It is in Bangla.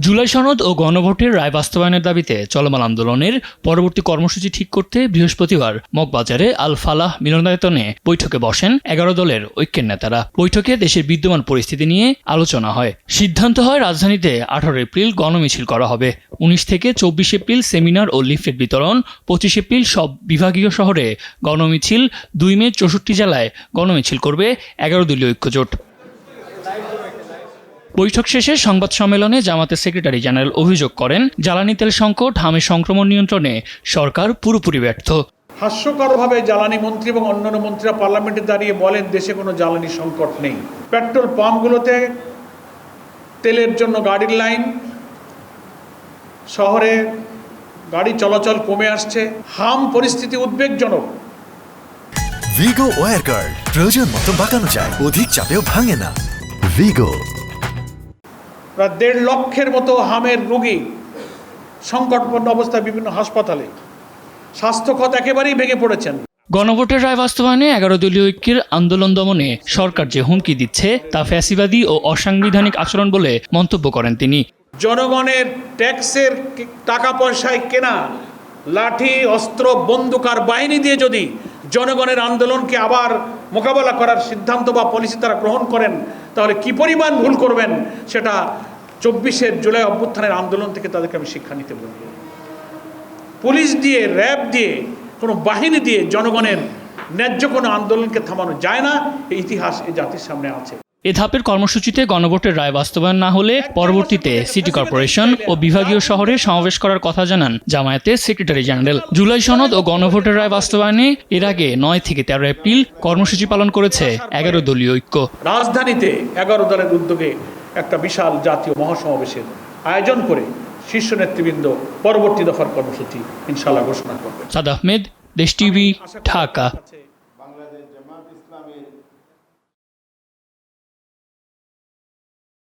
জুলাই সনদ ও গণভোটের রায় বাস্তবায়নের দাবিতে চলমান আন্দোলনের পরবর্তী কর্মসূচি ঠিক করতে বৃহস্পতিবার মগবাজারে আল ফালাহ মিলনায়তনে বৈঠকে বসেন ১১ দলের ঐক্যের নেতারা। বৈঠকে দেশের বিদ্যমান পরিস্থিতি নিয়ে আলোচনা হয়। সিদ্ধান্ত হয় রাজধানীতে ১৮ এপ্রিল গণমিছিল করা হবে। ১৯ থেকে ২৪ এপ্রিল সেমিনার ও লিফলেট বিতরণ, ২৫ এপ্রিল সব বিভাগীয় শহরে গণমিছিল, ২ মে ৬৪ জেলায় গণমিছিল করবে ১১ দলীয় ঐক্যজোট। বৈঠক শেষে সংবাদ সম্মেলনে জামাতের সেক্রেটারি জেনারেল অভিযোগ করেন, জ্বালানি তেল সংকট, হামের সংক্রমণ নিয়ন্ত্রণে সরকার পুরোপুরি ব্যর্থ। হাস্যকরভাবে জ্বালানি মন্ত্রী এবং অন্যান্য মন্ত্রীরা পার্লামেন্টে দাঁড়িয়ে বলেন দেশে কোনো জ্বালানি সংকট নেই। পেট্রোল পাম্পগুলোতে তেলের জন্য গাড়ির লাইন, শহরে গাড়ি চলাচল কমে আসছে, হাম পরিস্থিতি উদ্বেগজনক। ভিগো ওয়্যার গার্ড প্রয়োজন মতো বাঁকানো যায়, অধিক চাপেও ভাঙে না। ভিগো। প্রায় ১.৫ লক্ষের মতো হামের রোগী সংকটপূর্ণ অবস্থায় বিভিন্ন হাসপাতালে, স্বাস্থ্য খাত একেবারেই ভেঙে পড়েছেন। গণভোটের রায় বাস্তবায়নে ১১ দলীয় ঐক্যের আন্দোলন দমনে সরকার যে হুমকি দিচ্ছে তা ফ্যাসিবাদী ও অসাংবিধানিক আচরণ বলে মন্তব্য করেন তিনি। জনগণের ট্যাক্সের টাকা পয়সায় কেনা লাঠি, অস্ত্র, বন্দুক আর বাহিনী দিয়ে যদি জনগণের আন্দোলনকে আবার মোকাবেলা করার সিদ্ধান্ত বা পলিসি তারা গ্রহণ করেন, তাহলে কি পরিমাণ ভুল করবেন সেটা ২৪শে জুলাই অভ্যুত্থানের আন্দোলন থেকে তাদেরকে আমি শিক্ষা নিতে বলব। পুলিশ দিয়ে, র্যাব দিয়ে, কোনো বাহিনী দিয়ে জনগণের ন্যায্য কোনো আন্দোলনকে থামানো যায় না। এই ইতিহাস এই জাতির সামনে আছে। এ ধাপের কর্মসূচিতে গণভোটের রায় বাস্তবায়ন না হলে পরবর্তীতে সিটি কর্পোরেশন ও বিভাগীয় শহরে সমাবেশ করার কথা জানান জামায়াতের সেক্রেটারি জেনারেল। জুলাই সনদ ও গণভোটের রায় বাস্তবায়নে এর আগে ৯ থেকে ১৩ এপ্রিল কর্মসূচি পালন করেছে ১১ দলীয় ঐক্য। রাজধানীতে ১১ দলের উদ্যোগে একটা বিশাল জাতীয় মহাসমাবেশের আয়োজন করে শীর্ষ নেতৃবৃন্দ পরবর্তী দফার কর্মসূচি ইনশাআল্লাহ ঘোষণা করবে। সাদ আহমেদ, দেশ টিভি, ঢাকা।